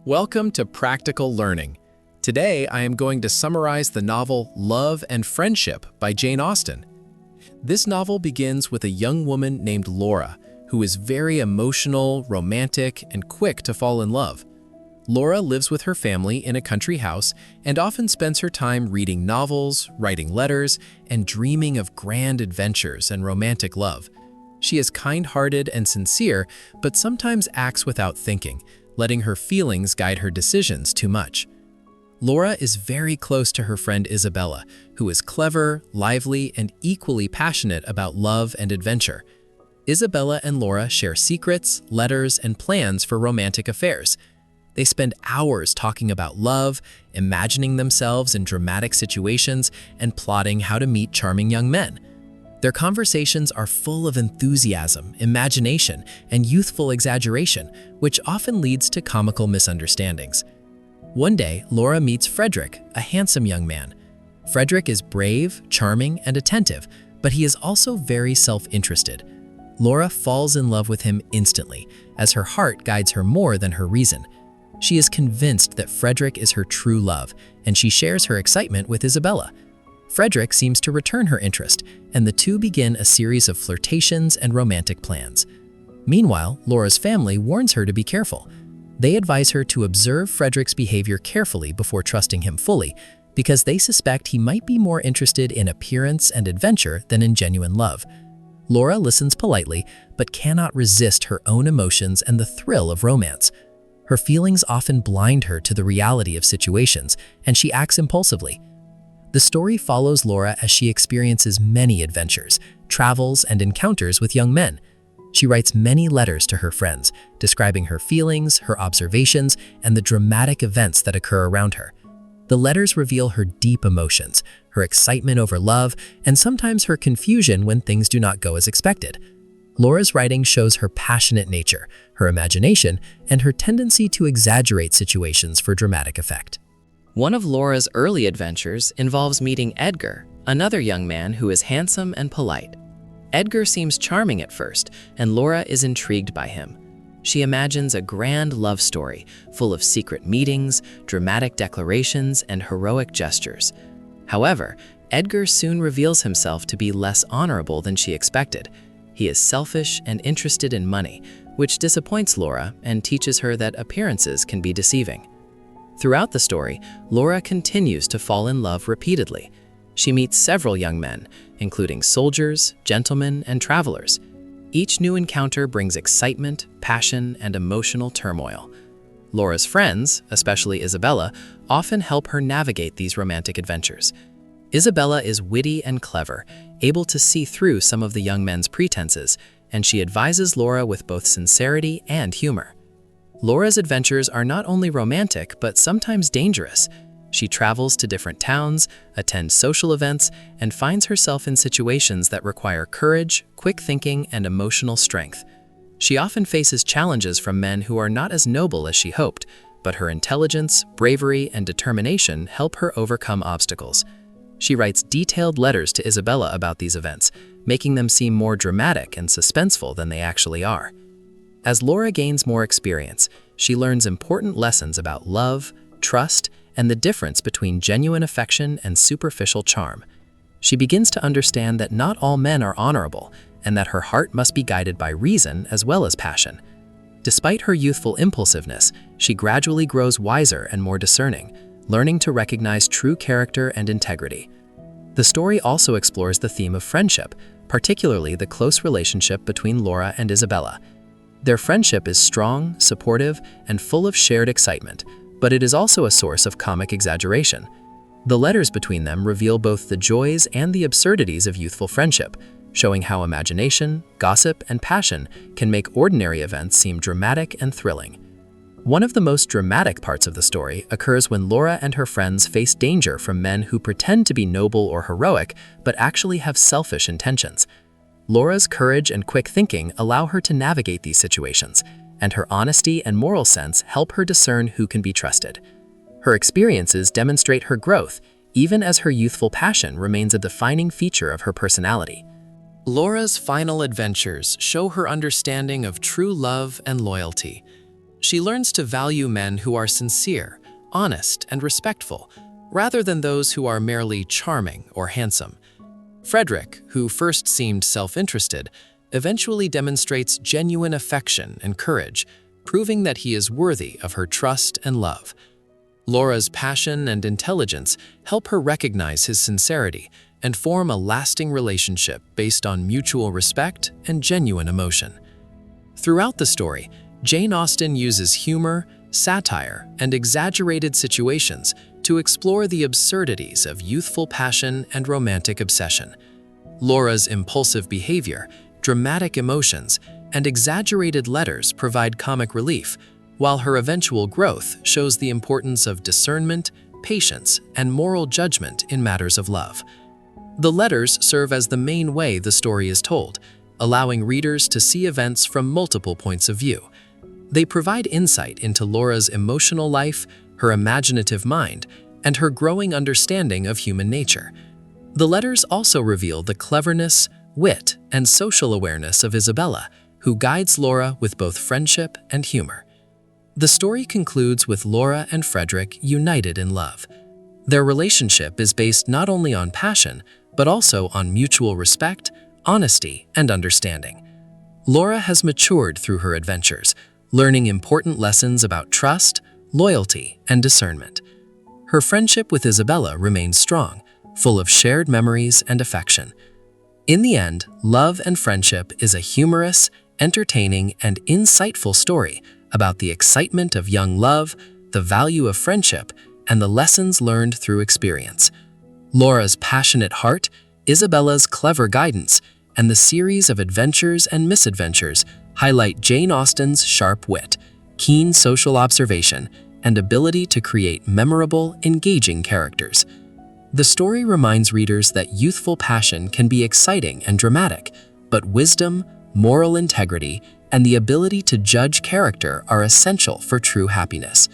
Welcome to Practical Learning. Today, I am going to summarize the novel Love and Friendship by Jane Austen. This novel begins with a young woman named Laura, who is very emotional, romantic, and quick to fall in love. Laura lives with her family in a country house and often spends her time reading novels, writing letters, and dreaming of grand adventures and romantic love. She is kind-hearted and sincere, but sometimes acts without thinking, letting her feelings guide her decisions too much. Laura is very close to her friend Isabella, who is clever, lively, and equally passionate about love and adventure. Isabella and Laura share secrets, letters, and plans for romantic affairs. They spend hours talking about love, imagining themselves in dramatic situations, and plotting how to meet charming young men. Their conversations are full of enthusiasm, imagination, and youthful exaggeration, which often leads to comical misunderstandings. One day, Laura meets Frederick, a handsome young man. Frederick is brave, charming, and attentive, but he is also very self-interested. Laura falls in love with him instantly, as her heart guides her more than her reason. She is convinced that Frederick is her true love, and she shares her excitement with Isabella. Frederick seems to return her interest, and the two begin a series of flirtations and romantic plans. Meanwhile, Laura's family warns her to be careful. They advise her to observe Frederick's behavior carefully before trusting him fully, because they suspect he might be more interested in appearance and adventure than in genuine love. Laura listens politely, but cannot resist her own emotions and the thrill of romance. Her feelings often blind her to the reality of situations, and she acts impulsively. The story follows Laura as she experiences many adventures, travels, and encounters with young men. She writes many letters to her friends, describing her feelings, her observations, and the dramatic events that occur around her. The letters reveal her deep emotions, her excitement over love, and sometimes her confusion when things do not go as expected. Laura's writing shows her passionate nature, her imagination, and her tendency to exaggerate situations for dramatic effect. One of Laura's early adventures involves meeting Edgar, another young man who is handsome and polite. Edgar seems charming at first, and Laura is intrigued by him. She imagines a grand love story full of secret meetings, dramatic declarations, and heroic gestures. However, Edgar soon reveals himself to be less honorable than she expected. He is selfish and interested in money, which disappoints Laura and teaches her that appearances can be deceiving. Throughout the story, Laura continues to fall in love repeatedly. She meets several young men, including soldiers, gentlemen, and travelers. Each new encounter brings excitement, passion, and emotional turmoil. Laura's friends, especially Isabella, often help her navigate these romantic adventures. Isabella is witty and clever, able to see through some of the young men's pretenses, and she advises Laura with both sincerity and humor. Laura's adventures are not only romantic, but sometimes dangerous. She travels to different towns, attends social events, and finds herself in situations that require courage, quick thinking, and emotional strength. She often faces challenges from men who are not as noble as she hoped, but her intelligence, bravery, and determination help her overcome obstacles. She writes detailed letters to Isabella about these events, making them seem more dramatic and suspenseful than they actually are. As Laura gains more experience, she learns important lessons about love, trust, and the difference between genuine affection and superficial charm. She begins to understand that not all men are honorable, and that her heart must be guided by reason as well as passion. Despite her youthful impulsiveness, she gradually grows wiser and more discerning, learning to recognize true character and integrity. The story also explores the theme of friendship, particularly the close relationship between Laura and Isabella. Their friendship is strong, supportive, and full of shared excitement, but it is also a source of comic exaggeration. The letters between them reveal both the joys and the absurdities of youthful friendship, showing how imagination, gossip, and passion can make ordinary events seem dramatic and thrilling. One of the most dramatic parts of the story occurs when Laura and her friends face danger from men who pretend to be noble or heroic, but actually have selfish intentions. Laura's courage and quick thinking allow her to navigate these situations, and her honesty and moral sense help her discern who can be trusted. Her experiences demonstrate her growth, even as her youthful passion remains a defining feature of her personality. Laura's final adventures show her understanding of true love and loyalty. She learns to value men who are sincere, honest, and respectful, rather than those who are merely charming or handsome. Frederick, who first seemed self-interested, eventually demonstrates genuine affection and courage, proving that he is worthy of her trust and love. Laura's passion and intelligence help her recognize his sincerity and form a lasting relationship based on mutual respect and genuine emotion. Throughout the story, Jane Austen uses humor, satire, and exaggerated situations to explore the absurdities of youthful passion and romantic obsession. Laura's impulsive behavior, dramatic emotions, and exaggerated letters provide comic relief, while her eventual growth shows the importance of discernment, patience, and moral judgment in matters of love. The letters serve as the main way the story is told, allowing readers to see events from multiple points of view. They provide insight into Laura's emotional life, her imaginative mind, and her growing understanding of human nature. The letters also reveal the cleverness, wit, and social awareness of Isabella, who guides Laura with both friendship and humor. The story concludes with Laura and Frederick united in love. Their relationship is based not only on passion, but also on mutual respect, honesty, and understanding. Laura has matured through her adventures, learning important lessons about trust, loyalty, and discernment. Her friendship with Isabella remains strong, full of shared memories and affection. In the end, Love and Friendship is a humorous, entertaining, and insightful story about the excitement of young love, the value of friendship, and the lessons learned through experience. Laura's passionate heart, Isabella's clever guidance, and the series of adventures and misadventures highlight Jane Austen's sharp wit, keen social observation, and ability to create memorable, engaging characters. The story reminds readers that youthful passion can be exciting and dramatic, but wisdom, moral integrity, and the ability to judge character are essential for true happiness.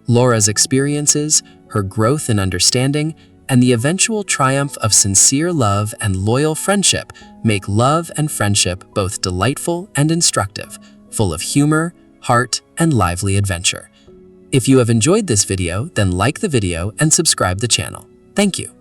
Laura's experiences, her growth in understanding, and the eventual triumph of sincere love and loyal friendship make Love and Friendship both delightful and instructive, full of humor, heart, and lively adventure. If you have enjoyed this video, then like the video and subscribe the channel. Thank you.